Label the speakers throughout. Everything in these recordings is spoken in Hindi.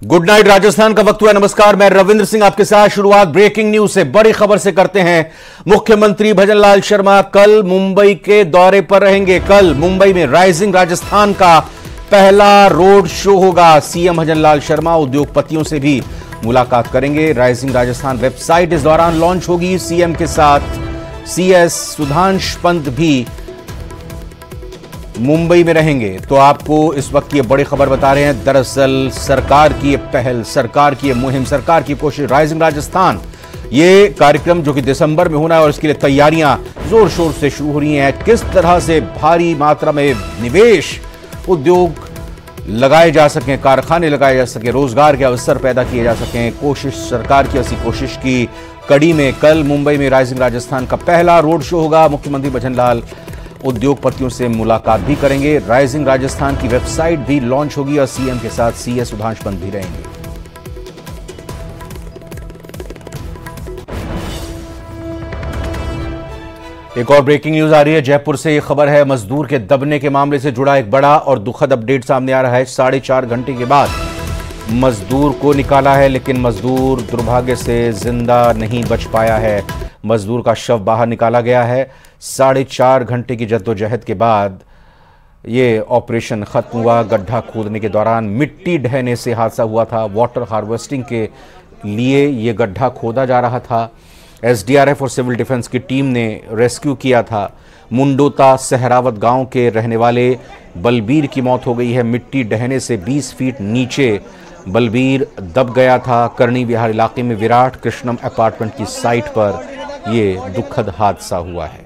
Speaker 1: गुड नाइट राजस्थान का वक्त हुआ। नमस्कार, मैं रविंद्र सिंह आपके साथ। शुरुआत ब्रेकिंग न्यूज से, बड़ी खबर से करते हैं। मुख्यमंत्री भजनलाल शर्मा कल मुंबई के दौरे पर रहेंगे। कल मुंबई में राइजिंग राजस्थान का पहला रोड शो होगा। सीएम भजनलाल शर्मा उद्योगपतियों से भी मुलाकात करेंगे। राइजिंग राजस्थान वेबसाइट इस दौरान लॉन्च होगी। सीएम के साथ सीएस सुधांश पंत भी मुंबई में रहेंगे। तो आपको इस वक्त की बड़ी खबर बता रहे हैं। दरअसल सरकार की ये पहल, सरकार की ये मुहिम, सरकार की कोशिश, राइजिंग राजस्थान, ये कार्यक्रम जो कि दिसंबर में होना है और इसके लिए तैयारियां जोर शोर से शुरू हो रही हैं। किस तरह से भारी मात्रा में निवेश, उद्योग लगाए जा सकें, कारखाने लगाए जा सकें, रोजगार के अवसर पैदा किए जा सकें, कोशिश सरकार की ऐसी कोशिश की कड़ी में कल मुंबई में राइजिंग राजस्थान का पहला रोड शो होगा। मुख्यमंत्री भजनलाल उद्योगपतियों से मुलाकात भी करेंगे। राइजिंग राजस्थान की वेबसाइट भी लॉन्च होगी और सीएम के साथ सीएस सुधांश पंत भी रहेंगे। एक और ब्रेकिंग न्यूज आ रही है जयपुर से। यह खबर है, मजदूर के दबने के मामले से जुड़ा एक बड़ा और दुखद अपडेट सामने आ रहा है। 4.5 घंटे के बाद मजदूर को निकाला है, लेकिन मजदूर दुर्भाग्य से जिंदा नहीं बच पाया है। मजदूर का शव बाहर निकाला गया है। 4.5 घंटे की जद्दोजहद के बाद ये ऑपरेशन खत्म हुआ। गड्ढा खोदने के दौरान मिट्टी ढहने से हादसा हुआ था। वाटर हार्वेस्टिंग के लिए ये गड्ढा खोदा जा रहा था। एसडीआरएफ और सिविल डिफेंस की टीम ने रेस्क्यू किया था। मुंडोता सहरावत गांव के रहने वाले बलबीर की मौत हो गई है। मिट्टी ढहने से 20 फीट नीचे बलबीर दब गया था। करणी विहार इलाके में विराट कृष्णम अपार्टमेंट की साइट पर यह दुखद हादसा हुआ है।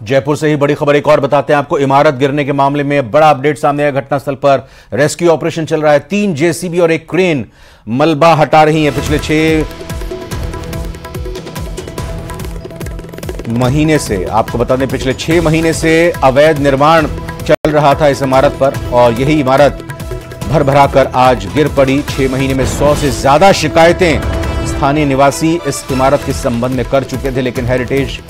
Speaker 1: जयपुर से ही बड़ी खबर एक और बताते हैं आपको। इमारत गिरने के मामले में बड़ा अपडेट सामने आया। घटनास्थल पर रेस्क्यू ऑपरेशन चल रहा है। 3 जेसीबी और एक क्रेन मलबा हटा रही है। पिछले 6 महीने से, आपको बता दें, पिछले 6 महीने से अवैध निर्माण चल रहा था इस इमारत पर और यही इमारत भर भरा कर आज गिर पड़ी। 6 महीने में 100 से ज्यादा शिकायतें स्थानीय निवासी इस इमारत के संबंध में कर चुके थे, लेकिन हेरिटेज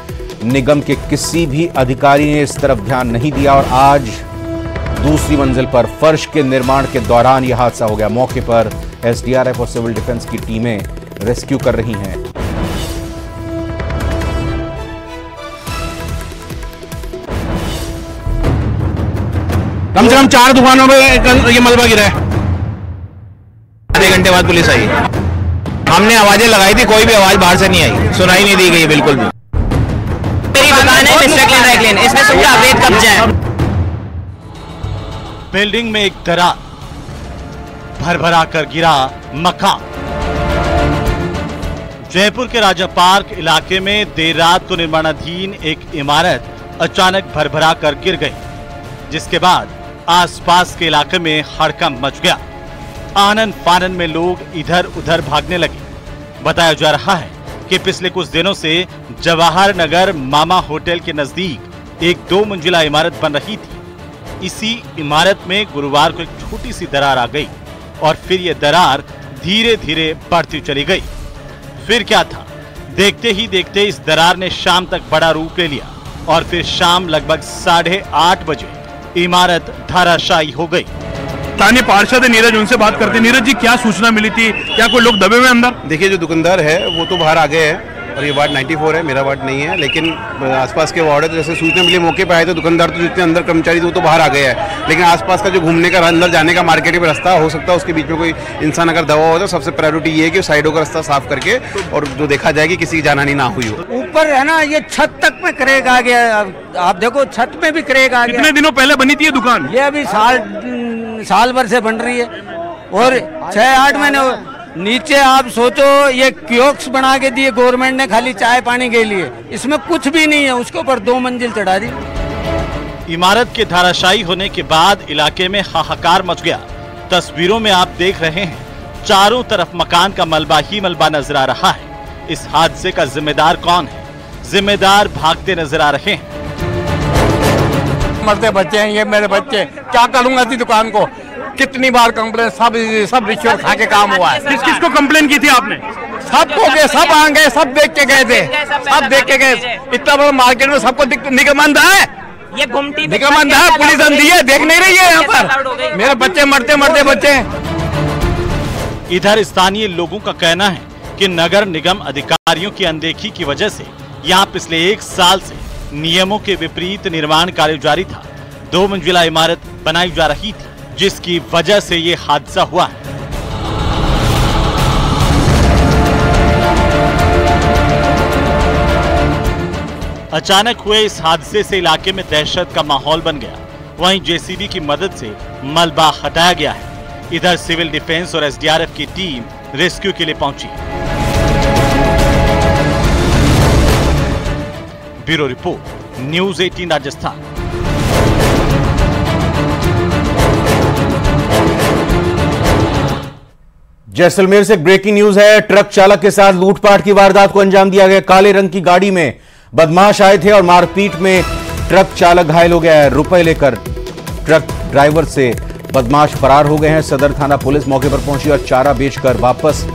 Speaker 1: निगम के किसी भी अधिकारी ने इस तरफ ध्यान नहीं दिया और आज दूसरी मंजिल पर फर्श के निर्माण के दौरान यह हादसा हो गया। मौके पर एसडीआरएफ और सिविल डिफेंस की टीमें रेस्क्यू कर रही हैं।
Speaker 2: कम से कम 4 दुकानों में ये मलबा गिरा है। आधे घंटे बाद पुलिस आई। हमने आवाजें लगाई थी, कोई भी आवाज बाहर से नहीं आई, सुनाई नहीं दी गई बिल्कुल भी।
Speaker 3: मेरी दुकान है मिस्टर क्लीन ड्राई क्लीन, इसमें सबका अवैध कब्जा है।
Speaker 4: बिल्डिंग में एक दरार, भरभरा कर गिरा मकान। जयपुर के राजा पार्क इलाके में देर रात को निर्माणाधीन एक इमारत अचानक भरभरा कर गिर गई, जिसके बाद आसपास के इलाके में हड़कंप मच गया। आनन फानन में लोग इधर उधर भागने लगे। बताया जा रहा है कि पिछले कुछ दिनों से जवाहर नगर मामा होटल के नजदीक एक 2 मंजिला इमारत बन रही थी। इसी इमारत में गुरुवार को एक छोटी सी दरार आ गई और फिर यह दरार धीरे धीरे बढ़ती चली गई। फिर क्या था, देखते ही देखते इस दरार ने शाम तक बड़ा रूप ले लिया और फिर शाम लगभग 8:30 बजे इमारत धराशायी हो गई।
Speaker 2: स्थानीय पार्षद नीरज, उनसे बात करते। नीरज जी, क्या सूचना मिली थी? क्या कोई लोग दबे हुए अंदर?
Speaker 5: देखिए, जो दुकानदार है वो तो बाहर आ गए हैं और ये वार्ड 94 है, मेरा वार्ड नहीं है, लेकिन आसपास के वार्ड है। तो जैसे सूचना मिली मौके पे आए तो दुकानदार तो जितने अंदर कर्मचारी थे वो तो बाहर आ गए हैं, लेकिन आसपास का जो घूमने का, अंदर जाने का मार्केट में रास्ता हो सकता है, उसके बीच में कोई इंसान अगर दबा हो तो सबसे प्रायोरिटी ये है कि साइडों का रास्ता साफ करके और जो देखा जाए कि किसी की जानहानि ना हुई हो।
Speaker 6: ऊपर है ना, ये छत तक में क्रेक आ गया। आप देखो, छत में भी क्रेक आ गया।
Speaker 2: कितने दिनों पहले बनी थी ये दुकान?
Speaker 6: ये अभी साल भर से बन रही है और 6-8 महीने। नीचे आप सोचो, ये कियोस्क बना के दिए गवर्नमेंट ने खाली चाय पानी के लिए, इसमें कुछ भी नहीं है। उसके ऊपर 2 मंजिल चढ़ा दी।
Speaker 4: इमारत के धराशायी होने के बाद इलाके में हाहाकार मच गया। तस्वीरों में आप देख रहे हैं, चारों तरफ मकान का मलबा ही मलबा नजर आ रहा है। इस हादसे का जिम्मेदार कौन है? जिम्मेदार भागते नजर आ रहे हैं।
Speaker 6: मरते बच्चे हैं ये, मेरे बच्चे, क्या करूंगा इस दुकान को?
Speaker 7: कितनी बार कंप्लेन, सब रिश्वत खा के काम हुआ है।
Speaker 8: किस किस को कंप्लेन की थी आपने?
Speaker 7: सबको गए, सब आ गए, सब देख के गए थे, सब देख के गए। इतना बड़ा मार्केट में सबको निगमंद है,
Speaker 3: ये घुमटी
Speaker 7: निगमंद है, पुलिस अंधी है, देख नहीं रही है यहाँ पर। मेरे बच्चे मरते मरते बच्चे।
Speaker 4: इधर स्थानीय लोगों का कहना है कि नगर निगम अधिकारियों की अनदेखी की वजह से यहाँ पिछले 1 साल से नियमों के विपरीत निर्माण कार्य जारी था। 2 मंजिला इमारत बनाई जा रही थी, जिसकी वजह से ये हादसा हुआ है। अचानक हुए इस हादसे से इलाके में दहशत का माहौल बन गया। वहीं जेसीबी की मदद से मलबा हटाया गया है। इधर सिविल डिफेंस और एसडीआरएफ की टीम रेस्क्यू के लिए पहुंची। Bureau report, news 18 Rajasthan.
Speaker 1: Jaisalmer से ब्रेकिंग न्यूज है। ट्रक चालक के साथ लूटपाट की वारदात को अंजाम दिया गया। काले रंग की गाड़ी में बदमाश आए थे और मारपीट में ट्रक चालक घायल हो गया है। रुपए लेकर ट्रक ड्राइवर से बदमाश फरार हो गए हैं। सदर थाना पुलिस मौके पर पहुंची और चारा बेचकर वापस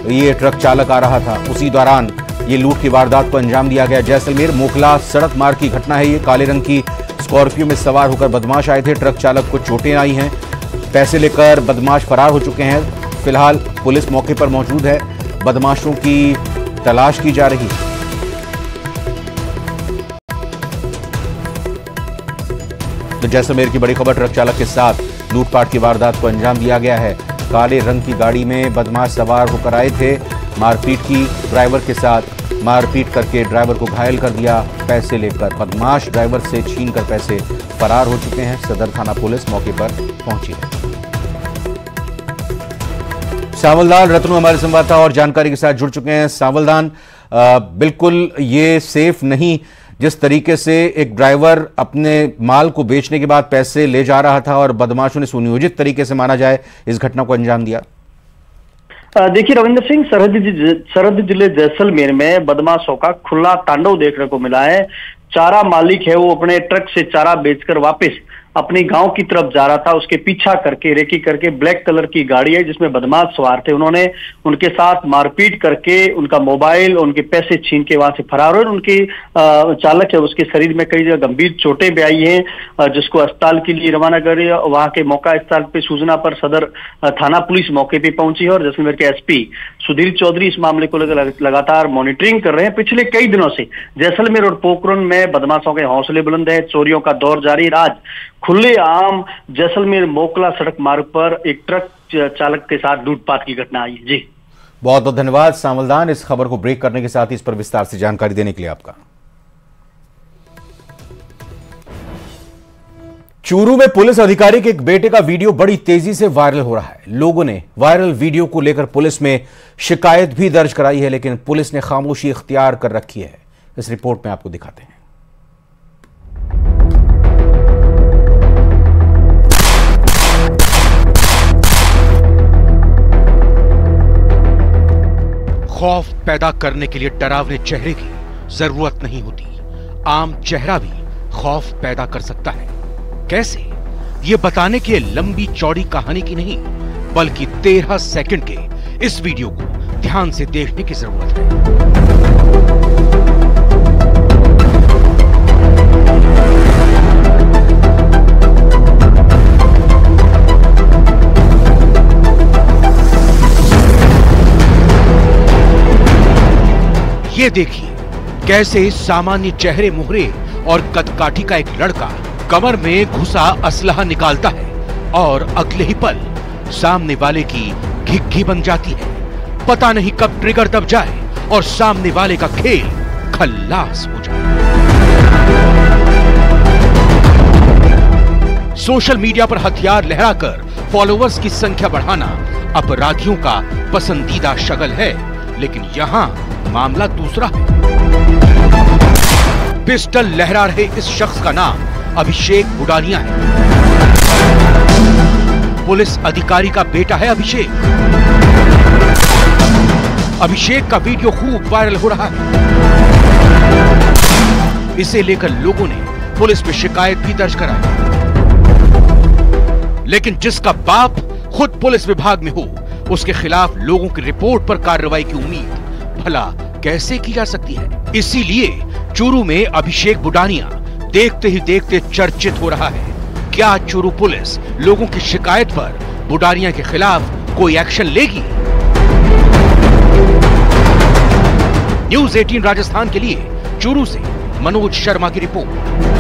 Speaker 1: ये ट्रक चालक आ रहा था। उसी दौरान ये लूट की वारदात को अंजाम दिया गया। जैसलमेर मोखला सड़क मार्ग की घटना है। ये काले रंग की स्कॉर्पियो में सवार होकर बदमाश आए थे। ट्रक चालक को चोटें आई हैं। पैसे लेकर बदमाश फरार हो चुके हैं। फिलहाल पुलिस मौके पर मौजूद है। बदमाशों की तलाश की जा रही है। तो जैसलमेर की बड़ी खबर, ट्रक चालक के साथ लूटपाट की वारदात को अंजाम दिया गया है। काले रंग की गाड़ी में बदमाश सवार होकर आए थे। मारपीट की ड्राइवर के साथ, मारपीट करके ड्राइवर को घायल कर दिया। पैसे लेकर बदमाश ड्राइवर से छीनकर पैसे फरार हो चुके हैं। सदर थाना पुलिस मौके पर पहुंची है। सावलदान रत्नू हमारे संवाददाता और जानकारी के साथ जुड़ चुके हैं। सावलदान, बिल्कुल ये सेफ नहीं जिस तरीके से एक ड्राइवर अपने माल को बेचने के बाद पैसे ले जा रहा था और बदमाशों ने सुनियोजित तरीके से माना जाए इस घटना को अंजाम दिया।
Speaker 9: देखिए रविंद्र सिंह, सरहदी जिले जैसलमेर में बदमाशों का खुला तांडव देखने को मिला है। चारा मालिक है वो अपने ट्रक से चारा बेचकर वापस अपने गांव की तरफ जा रहा था। उसके पीछा करके रेकी करके ब्लैक कलर की गाड़ी है जिसमें बदमाश सवार थे। उन्होंने उनके साथ मारपीट करके उनका मोबाइल, उनके पैसे छीन के वहां से फरार हुए। उनकी चालक है उसके शरीर में कई जगह गंभीर चोटें भी आई हैं, जिसको अस्पताल के लिए रवाना कर रही है। वहां के मौका स्थल पे सूचना पर सदर थाना पुलिस मौके पे पहुंची है और जैसलमेर के एसपी सुधीर चौधरी इस मामले को लगातार मॉनिटरिंग कर रहे हैं। पिछले कई दिनों से जैसलमेर और पोखरण में बदमाशों के हौसले बुलंद है। चोरियों का दौर जारी। आज खुले आम जैसलमेर मोखला सड़क मार्ग पर एक ट्रक चालक के साथ लूटपाट की घटना आई। जी
Speaker 1: बहुत बहुत धन्यवाद सावलदान, इस खबर को ब्रेक करने के साथ ही इस पर विस्तार से जानकारी देने के लिए आपका। चूरू में पुलिस अधिकारी के एक बेटे का वीडियो बड़ी तेजी से वायरल हो रहा है। लोगों ने वायरल वीडियो को लेकर पुलिस में शिकायत भी दर्ज कराई है, लेकिन पुलिस ने खामोशी इख्तियार कर रखी है। इस रिपोर्ट में आपको दिखाते हैं।
Speaker 10: खौफ पैदा करने के लिए डरावने चेहरे की जरूरत नहीं होती। आम चेहरा भी खौफ पैदा कर सकता है। कैसे, ये बताने की लंबी चौड़ी कहानी की नहीं, बल्कि 13 सेकंड के इस वीडियो को ध्यान से देखने की जरूरत है। ये देखिए कैसे सामान्य चेहरे मुहरे और कदकाठी का एक लड़का कमर में घुसा असलहा निकालता है और अगले ही पल सामने वाले की घिघी बन जाती है। पता नहीं कब ट्रिगर दब जाए और सामने वाले का खेल खल्लास हो जाए। सोशल मीडिया पर हथियार लहराकर फॉलोअर्स की संख्या बढ़ाना अपराधियों का पसंदीदा शगल है, लेकिन यहां मामला दूसरा है। पिस्टल लहरा रहे इस शख्स का नाम अभिषेक बुडानिया है। पुलिस अधिकारी का बेटा है अभिषेक। अभिषेक का वीडियो खूब वायरल हो रहा है। इसे लेकर लोगों ने पुलिस में शिकायत भी दर्ज कराई। लेकिन जिसका बाप खुद पुलिस विभाग में हो, उसके खिलाफ लोगों की रिपोर्ट पर कार्रवाई की उम्मीद भला कैसे की जा सकती है। इसीलिए चूरू में अभिषेक बुडानिया देखते ही देखते चर्चित हो रहा है। क्या चूरू पुलिस लोगों की शिकायत पर बुडानिया के खिलाफ कोई एक्शन लेगी? न्यूज़ 18 राजस्थान के लिए चूरू से मनोज शर्मा की रिपोर्ट।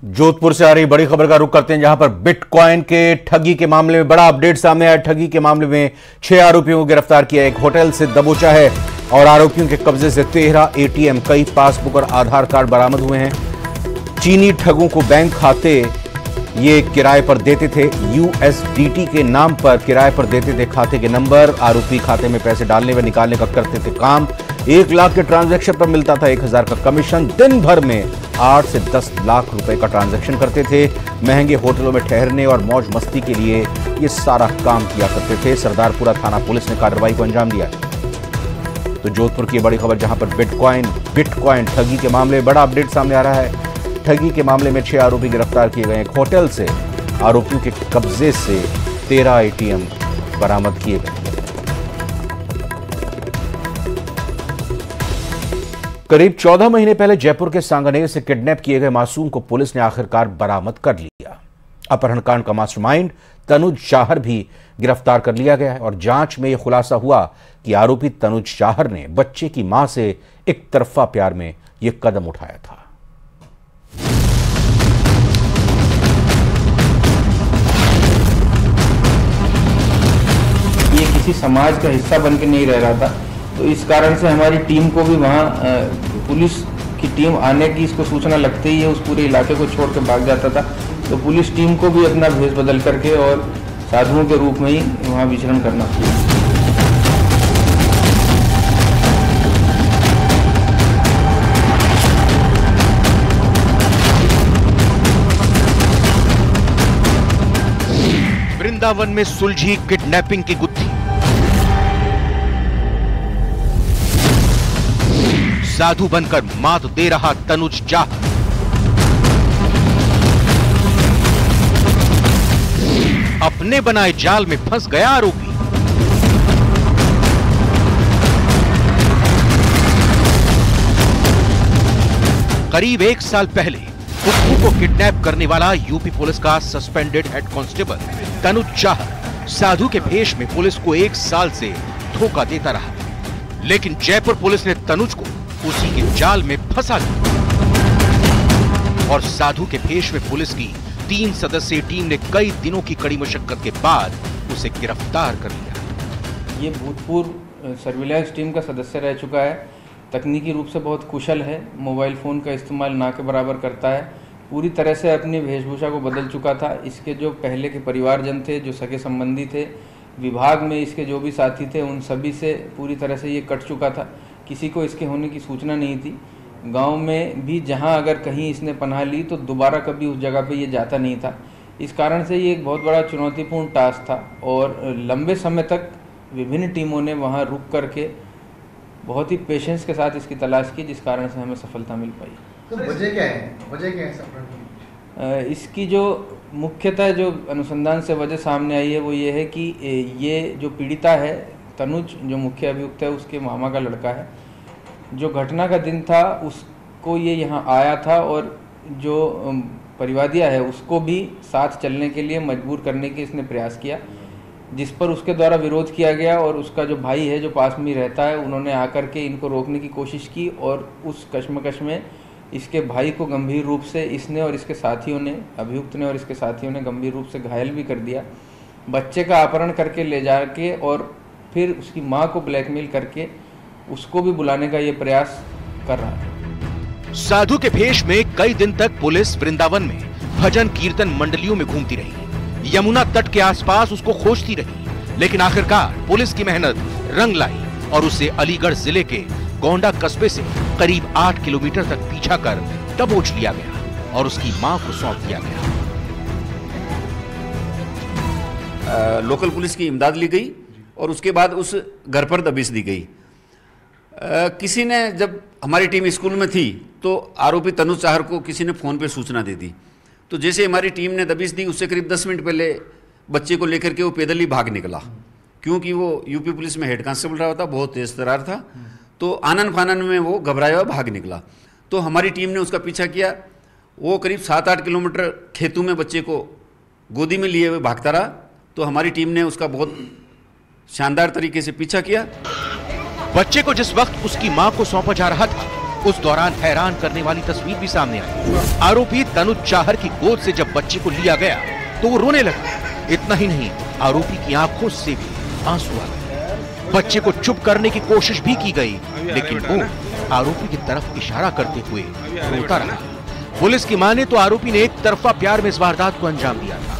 Speaker 1: जोधपुर से आ रही बड़ी खबर का रुख करते हैं, जहां पर बिटकॉइन के ठगी के मामले में बड़ा अपडेट सामने आया। ठगी के मामले में 6 आरोपियों को गिरफ्तार किया। एक होटल से दबोचा है और आरोपियों के कब्जे से 13 एटीएम, कई पासबुक और आधार कार्ड बरामद हुए हैं। चीनी ठगों को बैंक खाते ये किराए पर देते थे। USDT के नाम पर किराए पर देते थे खाते के नंबर। आरोपी खाते में पैसे डालने व निकालने का करते थे काम। 1 लाख के ट्रांजैक्शन पर मिलता था 1000 का कमीशन। दिन भर में 8 से 10 लाख रुपए का ट्रांजैक्शन करते थे। महंगे होटलों में ठहरने और मौज मस्ती के लिए ये सारा काम किया करते थे। सरदारपुरा थाना पुलिस ने कार्रवाई को अंजाम दिया। तो जोधपुर की बड़ी खबर, जहां पर बिटकॉइन ठगी के मामले में बड़ा अपडेट सामने आ रहा है। ठगी के मामले में 6 आरोपी गिरफ्तार किए गए। एक होटल से आरोपियों के कब्जे से 13 एटीएम बरामद किए गए। करीब 14 महीने पहले जयपुर के सांगानेर से किडनैप किए गए मासूम को पुलिस ने आखिरकार बरामद कर लिया। अपहरणकांड का मास्टरमाइंड तनुज चाहर भी गिरफ्तार कर लिया गया है और जांच में यह खुलासा हुआ कि आरोपी तनुज चाहर ने बच्चे की मां से एक तरफा प्यार में यह कदम उठाया था।
Speaker 8: ये किसी समाज का हिस्सा बन के नहीं रह रहा था, तो इस कारण से हमारी टीम को भी वहाँ पुलिस की टीम आने की इसको सूचना लगते ही है उस पूरे इलाके को छोड़ के भाग जाता था। तो पुलिस टीम को भी अपना भेष बदल करके और साधुओं के रूप में ही वहाँ विचरण करना पड़ा।
Speaker 10: वृंदावन में सुलझी किडनैपिंग की गुत्थी। साधु बनकर मात दे रहा तनुज चाहर। अपने बनाए जाल में फंस गया आरोपी। करीब 1 साल पहले कुक्कू को किडनैप करने वाला यूपी पुलिस का suspended head constable Tanuj Chahar साधु के भेष में पुलिस को 1 साल से धोखा देता रहा। लेकिन जयपुर पुलिस ने तनुज को उसी के जाल में फंसा दिया और साधु के भेष में पुलिस की 3 सदस्यीय टीम ने कई दिनों की कड़ी मशक्कत के बाद उसे गिरफ्तार कर लिया।
Speaker 8: ये भूतपूर्व सर्विलांस टीम का सदस्य रह चुका है। तकनीकी रूप से बहुत कुशल है। मोबाइल फ़ोन का इस्तेमाल ना के बराबर करता है। पूरी तरह से अपनी वेशभूषा को बदल चुका था। इसके जो पहले के परिवारजन थे, जो सगे संबंधी थे, विभाग में इसके जो भी साथी थे, उन सभी से पूरी तरह से ये कट चुका था। किसी को इसके होने की सूचना नहीं थी। गांव में भी जहां अगर कहीं इसने पनाह ली तो दोबारा कभी उस जगह पे ये जाता नहीं था। इस कारण से ये एक बहुत बड़ा चुनौतीपूर्ण टास्क था और लंबे समय तक विभिन्न टीमों ने वहां रुक करके बहुत ही पेशेंस के साथ इसकी तलाश की, जिस कारण से हमें सफलता मिल पाई।
Speaker 11: तो वजह क्या है सफलता?
Speaker 8: इसकी जो मुख्यतः जो अनुसंधान से वजह सामने आई है वो ये है कि ये जो पीड़िता है तनुज, जो मुख्य अभियुक्त है, उसके मामा का लड़का है। जो घटना का दिन था उसको ये यहाँ आया था और जो परिवादिया है उसको भी साथ चलने के लिए मजबूर करने के इसने प्रयास किया, जिस पर उसके द्वारा विरोध किया गया और उसका जो भाई है जो पास में रहता है, उन्होंने आकर के इनको रोकने की कोशिश की और उस कश्मकश में इसके भाई को गंभीर रूप से इसने और इसके साथियों ने, अभियुक्त ने और इसके साथियों ने गंभीर रूप से घायल भी कर दिया। बच्चे का अपहरण करके ले जाके और फिर उसकी मां को ब्लैकमेल करके उसको भी बुलाने का ये प्रयास कर रहा है।
Speaker 10: साधु के भेष में कई दिन तक पुलिस वृंदावन में भजन कीर्तन मंडलियों में घूमती रही। यमुना तट के आसपास उसको खोजती रही, लेकिन आखिरकार पुलिस की मेहनत रंग लाई और उसे अलीगढ़ जिले के गोंडा कस्बे से करीब 8 किलोमीटर तक पीछा कर दबोच लिया गया और उसकी मां को सौंप दिया गया।
Speaker 12: लोकल पुलिस की इमदाद ली गई और उसके बाद उस घर पर दबिश दी गई। किसी ने, जब हमारी टीम स्कूल में थी तो आरोपी तनुज चाहर को किसी ने फ़ोन पे सूचना दे दी। तो जैसे हमारी टीम ने दबिश दी, उससे करीब 10 मिनट पहले बच्चे को लेकर के वो पैदल ही भाग निकला, क्योंकि वो यूपी पुलिस में हेड कांस्टेबल रहा था, बहुत तेज तर्रार था। तो आनन फानन में वो घबराया हुआ भाग निकला। तो हमारी टीम ने उसका पीछा किया। वो करीब 7-8 किलोमीटर खेतों में बच्चे को गोदी में लिए हुए भागता रहा। तो हमारी टीम ने उसका बहुत शानदार तरीके से पीछा किया।
Speaker 10: बच्चे को जिस वक्त उसकी मां को सौंपा जा रहा था, उस दौरान हैरान करने वाली तस्वीर भी सामने आई। आरोपी तनुज चाहर की गोद से जब बच्चे को लिया गया तो वो रोने लगा। इतना ही नहीं, आरोपी की आंखों से भी आंसू आ गए। बच्चे को चुप करने की कोशिश भी की गई, लेकिन वो आरोपी की तरफ इशारा करते हुए रोता रहा। पुलिस की माने तो आरोपी ने एक तरफा प्यार में इस वारदात को अंजाम दिया था।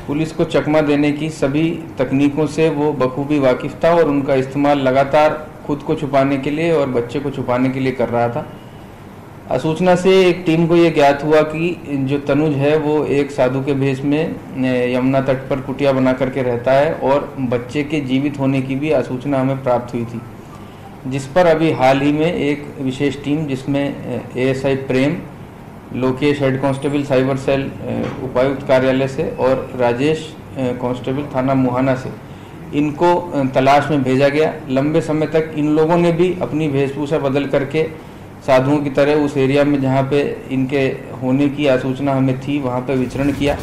Speaker 8: पुलिस को चकमा देने की सभी तकनीकों से वो बखूबी वाकिफ था और उनका इस्तेमाल लगातार खुद को छुपाने के लिए और बच्चे को छुपाने के लिए कर रहा था। सूचना से एक टीम को ये ज्ञात हुआ कि जो तनुज है वो एक साधु के भेष में यमुना तट पर कुटिया बना करके रहता है और बच्चे के जीवित होने की भी सूचना हमें प्राप्त हुई थी, जिस पर अभी हाल ही में एक विशेष टीम जिसमें ASI Prem, Lokesh head constable cyber cell उपायुक्त कार्यालय से और राजेश कांस्टेबल थाना मुहाना से, इनको तलाश में भेजा गया। लंबे समय तक इन लोगों ने भी अपनी वेशभूषा बदल करके साधुओं की तरह उस एरिया में जहां पे इनके होने की सूचना हमें थी वहां पे विचरण किया।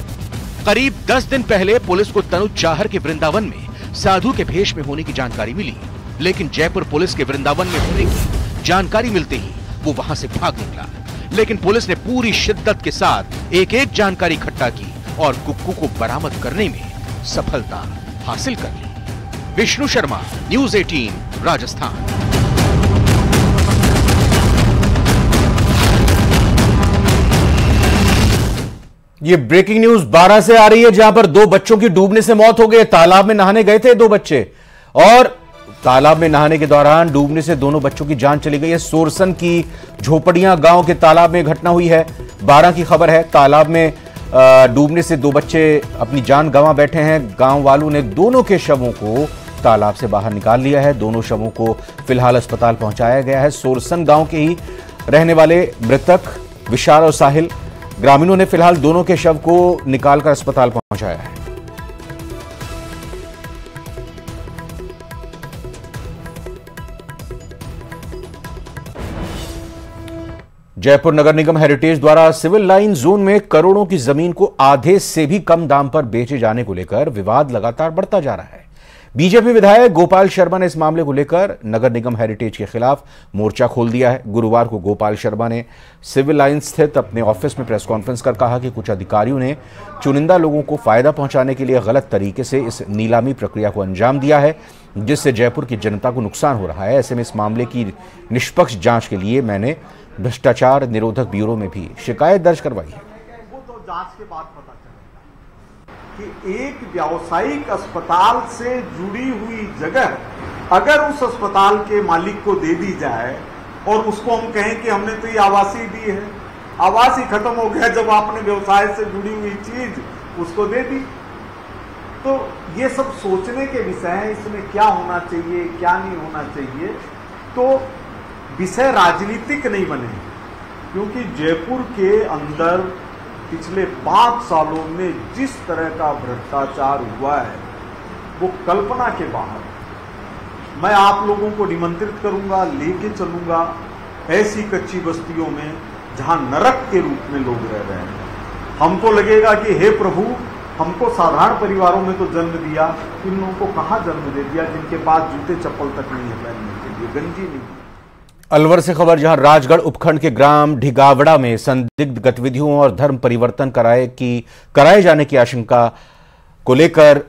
Speaker 10: करीब 10 दिन पहले पुलिस को तनुज चाहर के वृंदावन में साधु के भेष में होने की जानकारी मिली, लेकिन जयपुर पुलिस के वृंदावन में होने की जानकारी मिलते ही वो वहां से भाग निकला। लेकिन पुलिस ने पूरी शिद्दत के साथ एक एक जानकारी इकट्ठा की और कुक्कू को बरामद करने में सफलता हासिल कर ली। विष्णु शर्मा, न्यूज़ 18, राजस्थान।
Speaker 1: ये ब्रेकिंग न्यूज 12 से आ रही है, जहां पर 2 बच्चों की डूबने से मौत हो गई। तालाब में नहाने गए थे 2 बच्चे और तालाब में नहाने के दौरान डूबने से दोनों बच्चों की जान चली गई है। सोरसन की झोपड़ियां गांव के तालाब में घटना हुई है। 12 की खबर है। तालाब में डूबने से 2 बच्चे अपनी जान गंवा बैठे हैं। गांव वालों ने दोनों के शवों को तालाब से बाहर निकाल लिया है। दोनों शवों को फिलहाल अस्पताल पहुंचाया गया है। सोरसन गांव के ही रहने वाले मृतक विशाल और साहिल, ग्रामीणों ने फिलहाल दोनों के शव को निकालकर अस्पताल पहुंचाया है। जयपुर नगर निगम हेरिटेज द्वारा सिविल लाइन जोन में करोड़ों की जमीन को आधे से भी कम दाम पर बेचे जाने को लेकर विवाद लगातार बढ़ता जा रहा है। बीजेपी विधायक गोपाल शर्मा ने इस मामले को लेकर नगर निगम हेरिटेज के खिलाफ मोर्चा खोल दिया है। गुरुवार को गोपाल शर्मा ने सिविल लाइन स्थित अपने ऑफिस में प्रेस कॉन्फ्रेंस कर कहा कि कुछ अधिकारियों ने चुनिंदा लोगों को फायदा पहुंचाने के लिए गलत तरीके से इस नीलामी प्रक्रिया को अंजाम दिया है, जिससे जयपुर की जनता को नुकसान हो रहा है। ऐसे में इस मामले की निष्पक्ष जांच के लिए मैंने भ्रष्टाचार निरोधक ब्यूरो में भी शिकायत दर्ज करवाई है।
Speaker 13: वो तो जांच के बाद पता चलेगा कि एक व्यावसायिक अस्पताल से जुड़ी हुई जगह अगर उस अस्पताल के मालिक को दे दी जाए और उसको हम कहें कि हमने तो ये आवासीय दी है, आवास ही खत्म हो गया जब आपने व्यवसाय से जुड़ी हुई चीज उसको दे दी। तो ये सब सोचने के विषय है, इसमें क्या होना चाहिए क्या नहीं होना चाहिए। तो विषय राजनीतिक नहीं बने, क्योंकि जयपुर के अंदर पिछले 5 सालों में जिस तरह का भ्रष्टाचार हुआ है वो कल्पना के बाहर। मैं आप लोगों को निमंत्रित करूंगा, लेके चलूंगा ऐसी कच्ची बस्तियों में जहां नरक के रूप में लोग रह रहे हैं। हमको लगेगा कि हे प्रभु, हमको साधारण परिवारों में तो जन्म दिया, इन लोगों को कहां जन्म दे दिया जिनके पास जूते चप्पल तक नहीं है पहनने के लिए, गंजी नहीं।
Speaker 1: अलवर से खबर, जहां राजगढ़ उपखंड के ग्राम ढिगावड़ा में संदिग्ध गतिविधियों और धर्म परिवर्तन कराए जाने की आशंका को लेकर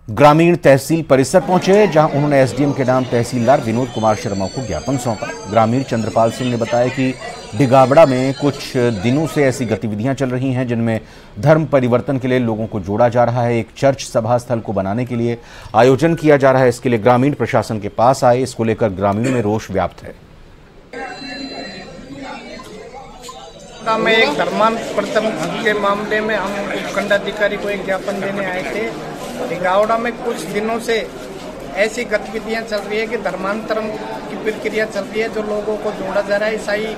Speaker 1: ग्रामीण तहसील परिसर पहुंचे, जहां उन्होंने एसडीएम के नाम तहसीलदार विनोद कुमार शर्मा को ज्ञापन सौंपा। ग्रामीण चंद्रपाल सिंह ने बताया कि ढिगावड़ा में कुछ दिनों से ऐसी गतिविधियां चल रही हैं जिनमें धर्म परिवर्तन के लिए लोगों को जोड़ा जा रहा है। एक चर्च सभा स्थल को बनाने के लिए आयोजन किया जा रहा है। इसके लिए ग्रामीण प्रशासन के पास आए। इसको लेकर ग्रामीणों में रोष व्याप्त है।
Speaker 14: में एक धर्मांतरण के मामले में हम उपखंडाधिकारी को एक ज्ञापन देने आए थे। ढिगावड़ा में कुछ दिनों से ऐसी गतिविधियां चल रही है कि धर्मांतरण की प्रक्रिया चल रही है, जो लोगों को जोड़ा जा रहा है ईसाई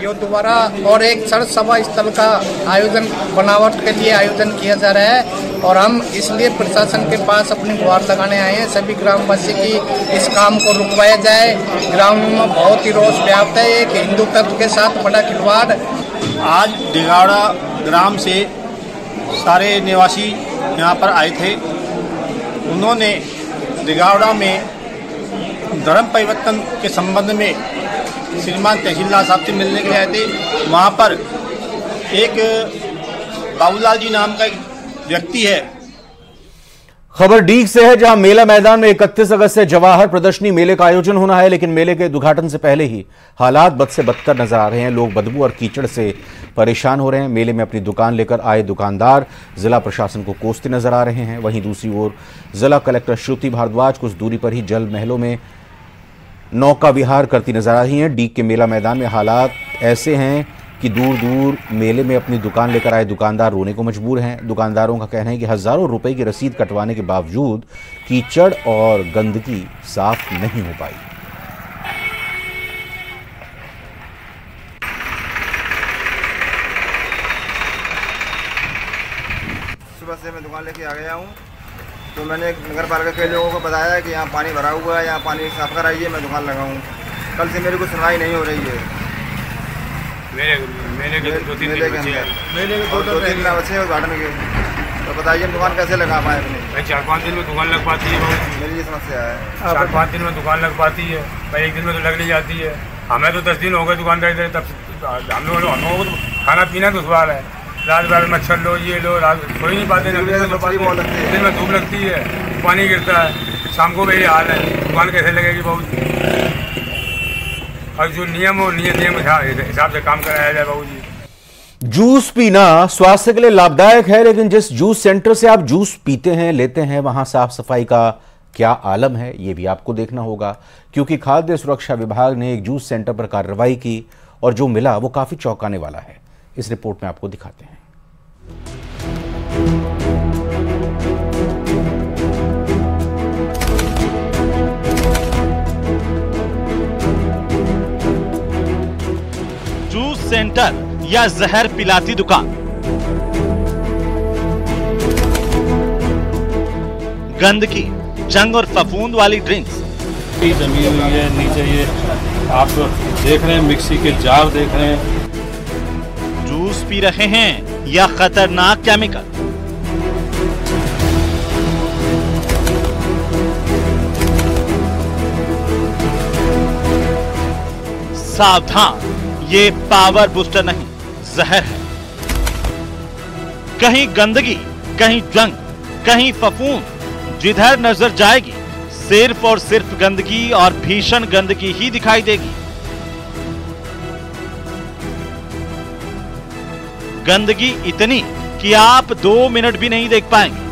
Speaker 14: यो द्वारा, और एक क्षण सभा स्थल का आयोजन बनावट के लिए आयोजन किया जा रहा है। और हम इसलिए प्रशासन के पास अपनी गुहार लगाने आए हैं सभी ग्रामवासी की इस काम को रुकवाया जाए। ग्रामीण में बहुत ही रोष व्याप्त है, एक हिंदू तत्व के साथ बड़ा खिलवाड़।
Speaker 15: आज दिगाड़ा ग्राम से सारे निवासी यहाँ पर आए थे। उन्होंने दिगाड़ा में धर्म परिवर्तन के संबंध में श्रीमान तहसीलदार साहब से मिलने के लिए आए थे। वहाँ पर एक बाबूलाल जी नाम का एक व्यक्ति है।
Speaker 1: खबर डीग से है, जहां मेला मैदान में 31 अगस्त से जवाहर प्रदर्शनी मेले का आयोजन होना है, लेकिन मेले के उद्घाटन से पहले ही हालात बद से बदतर नजर आ रहे हैं। लोग बदबू और कीचड़ से परेशान हो रहे हैं। मेले में अपनी दुकान लेकर आए दुकानदार जिला प्रशासन को कोसते नजर आ रहे हैं। वहीं दूसरी ओर जिला कलेक्टर श्रुति भारद्वाज कुछ दूरी पर ही जल महलों में नौका विहार करती नजर आ रही हैं। डीग के मेला मैदान में हालात ऐसे हैं कि दूर दूर मेले में अपनी दुकान लेकर आए दुकानदार रोने को मजबूर हैं। दुकानदारों का कहना है कि हजारों रुपए की रसीद कटवाने के बावजूद कीचड़ और गंदगी साफ नहीं हो पाई।
Speaker 16: सुबह से मैं दुकान लेके आ गया हूँ, तो मैंने नगर पालिका के लोगों को बताया कि यहाँ पानी भरा हुआ है, यहाँ पानी साफ कराइए, मैं दुकान लगाऊँ। कल से मेरी कोई सुनवाई नहीं हो रही है।
Speaker 17: मेरे के दो तीन
Speaker 16: दिन बचे उद्घाटन के, तो बताइए दुकान कैसे लगा पाए अपने?
Speaker 17: भाई 4-5 दिन में दुकान लग पाती है।
Speaker 16: मेरी ये समस्या है।
Speaker 17: 4-5 दिन में दुकान लग पाती है, भाई एक दिन में तो लग नहीं जाती है। हमें तो 10 दिन हो गए दुकानदारी, तब हम लोगों को तो खाना पीना दुश्वार है। रात भर मच्छर लो, ये लो, रात सो ही नहीं पाते, दिन में धूप लगती है, पानी गिरता है, शाम को भी हाल है। दुकान कैसे लगेगी बहुत? और जो नियम हो नियम हिसाब से काम कराया जाए बाबू जी।
Speaker 1: जूस पीना स्वास्थ्य के लिए लाभदायक है, लेकिन जिस जूस सेंटर से आप जूस पीते हैं, लेते हैं, वहां साफ सफाई का क्या आलम है, ये भी आपको देखना होगा। क्योंकि खाद्य सुरक्षा विभाग ने एक जूस सेंटर पर कार्रवाई की और जो मिला वो काफी चौंकाने वाला है। इस रिपोर्ट में आपको दिखाते हैं।
Speaker 4: जूस सेंटर या जहर पिलाती दुकान, गंदगी, जंग और फफूंद वाली ड्रिंक्स,
Speaker 18: जमी हुई है नीचे, ये आप देख रहे हैं, मिक्सी के जार देख रहे हैं।
Speaker 4: जूस पी रहे हैं या खतरनाक केमिकल। सावधान, ये पावर बूस्टर नहीं, जहर है। कहीं गंदगी, कहीं जंग, कहीं फफूंद, जिधर नजर जाएगी सिर्फ और सिर्फ गंदगी और भीषण गंदगी ही दिखाई देगी। गंदगी इतनी कि आप 2 मिनट भी नहीं देख पाएंगे।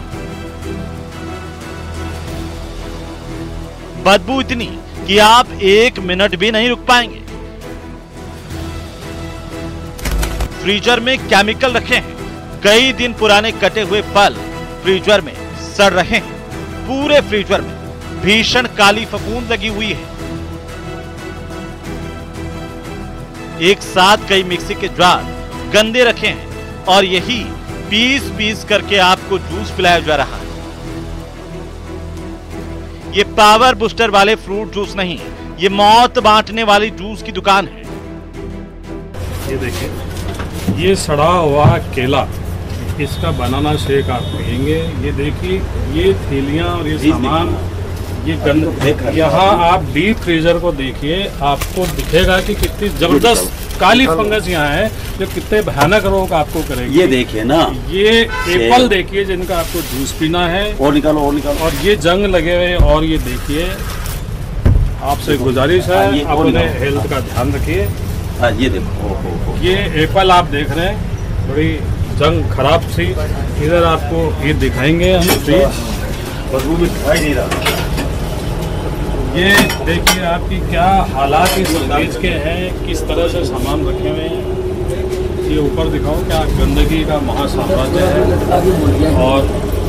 Speaker 4: बदबू इतनी कि आप 1 मिनट भी नहीं रुक पाएंगे। फ्रीजर में केमिकल रखे हैं, कई दिन पुराने कटे हुए फल फ्रीजर में सड़ रहे हैं। पूरे फ्रीजर में भीषण काली फफूंद लगी हुई है। एक साथ कई मिक्सी के जार गंदे रखे हैं और यही पीस पीस करके आपको जूस पिलाया जा रहा है। ये पावर बूस्टर वाले फ्रूट जूस नहीं, ये मौत बांटने वाली जूस की दुकान है।
Speaker 18: ये देखिए, ये सड़ा हुआ केला, इसका बनाना शेक आप पियेंगे। ये देखिए, ये थैलियां और ये सामान, ये गंद, यहाँ आप डीप फ्रीजर को देखिए, आपको दिखेगा कि कितनी जबरदस्त काली फंगस यहाँ है, जो कितने भयानक रोग आपको करेगी।
Speaker 19: ये देखिए ना, ये
Speaker 18: एप्पल देखिए जिनका आपको जूस पीना है,
Speaker 19: और निकालो और निकालो,
Speaker 18: और ये जंग लगे हुए। और ये देखिए, आपसे गुजारिश है, अपने हेल्थ का ध्यान रखिए।
Speaker 19: ये देखो,
Speaker 18: ये एप्पल आप देख रहे हैं, बड़ी जंग खराब सी। इधर आपको ये दिखाएंगे हम,
Speaker 19: बदबू भी दिखाई नहीं रहा।
Speaker 18: ये देखिए आपकी क्या हालात इस फ्रिज के हैं, किस तरह से सामान रखे हुए हैं। ये ऊपर दिखाओ, क्या गंदगी का महासाम्राज्य है। और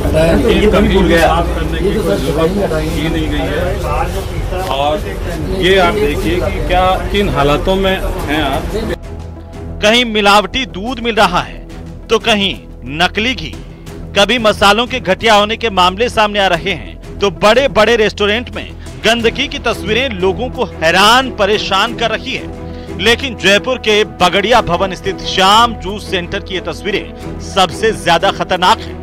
Speaker 18: ये गंदगी साफ करने की कोई जरूरत की नहीं गई है। और ये आप देखिए कि क्या किन हालातों में हैं आप।
Speaker 4: कहीं मिलावटी दूध मिल रहा है तो कहीं नकली घी। कभी मसालों के घटिया होने के मामले सामने आ रहे हैं तो बड़े बड़े रेस्टोरेंट में गंदगी की तस्वीरें लोगों को हैरान परेशान कर रही है। लेकिन जयपुर के बगड़िया भवन स्थित श्याम जूस सेंटर की ये तस्वीरें सबसे ज्यादा खतरनाक हैं,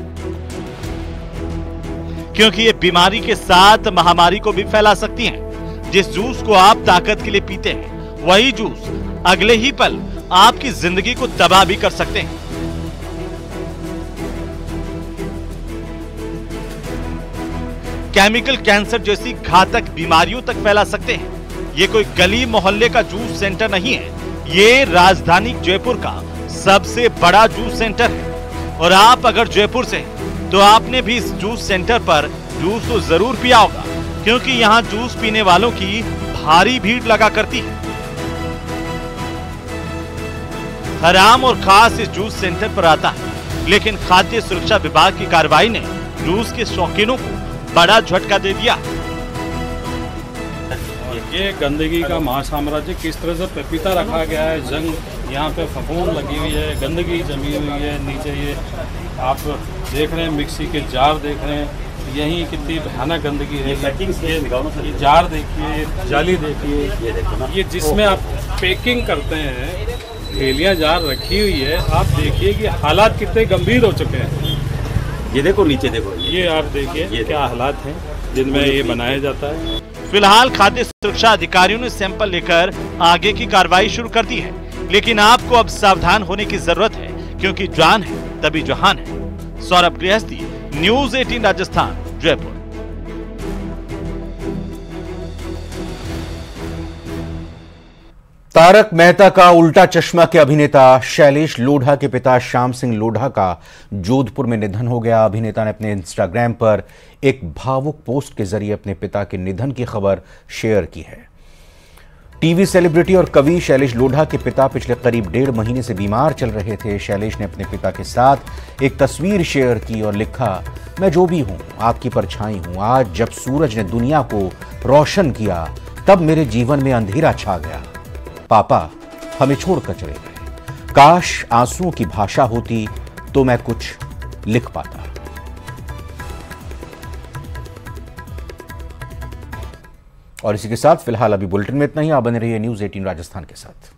Speaker 4: क्योंकि ये बीमारी के साथ महामारी को भी फैला सकती हैं। जिस जूस को आप ताकत के लिए पीते हैं, वही जूस अगले ही पल आपकी जिंदगी को तबाह भी कर सकते हैं। केमिकल कैंसर जैसी घातक बीमारियों तक फैला सकते हैं। ये कोई गली मोहल्ले का जूस सेंटर नहीं है, ये राजधानी जयपुर का सबसे बड़ा जूस सेंटर है। और आप अगर जयपुर से हैं, तो आपने भी इस जूस सेंटर पर जूस तो जरूर पिया होगा, क्योंकि यहाँ जूस पीने वालों की भारी भीड़ लगा करती है। हर आम और खास इस जूस सेंटर पर आता है, लेकिन खाद्य सुरक्षा विभाग की कार्रवाई ने जूस के शौकीनों को बड़ा झटका दे दिया।
Speaker 18: ये गंदगी का महासाम्राज्य किस तरह से पपीता रखा गया है, जंग यहाँ पे फफूंद लगी हुई है, गंदगी जमी हुई है नीचे। ये आप देख रहे हैं, मिक्सी के जार देख रहे हैं, यहीं कितनी भयानक गंदगी है। ये जार देखिए, जाली देखिए, ये जिसमें आप पैकिंग करते हैं, थैलियाँ जार रखी हुई है। आप देखिए कि हालात कितने गंभीर हो चुके हैं।
Speaker 19: ये देखो नीचे देखो,
Speaker 18: ये आप देखिए क्या हालात हैं जिनमें ये बनाया जाता है।
Speaker 4: फिलहाल खाद्य सुरक्षा अधिकारियों ने सैंपल लेकर आगे की कार्रवाई शुरू कर दी है, लेकिन आपको अब सावधान होने की जरूरत है, क्योंकि जान है तभी जहान है। सौरभ गृहस्थी, न्यूज़ 18 राजस्थान, जयपुर।
Speaker 1: तारक मेहता का उल्टा चश्मा के अभिनेता शैलेश लोढ़ा के पिता श्याम सिंह लोढ़ा का जोधपुर में निधन हो गया। अभिनेता ने अपने इंस्टाग्राम पर एक भावुक पोस्ट के जरिए अपने पिता के निधन की खबर शेयर की है। टीवी सेलिब्रिटी और कवि शैलेश लोढ़ा के पिता पिछले करीब 1.5 महीने से बीमार चल रहे थे। शैलेश ने अपने पिता के साथ एक तस्वीर शेयर की और लिखा, मैं जो भी हूं, आपकी परछाई हूं। आज जब सूरज ने दुनिया को रोशन किया, तब मेरे जीवन में अंधेरा छा गया। पापा हमें छोड़कर चले गए। काश आंसुओं की भाषा होती तो मैं कुछ लिख पाता। और इसी के साथ फिलहाल अभी बुलेटिन में इतना ही। आप बने रहिए न्यूज़ 18 राजस्थान के साथ।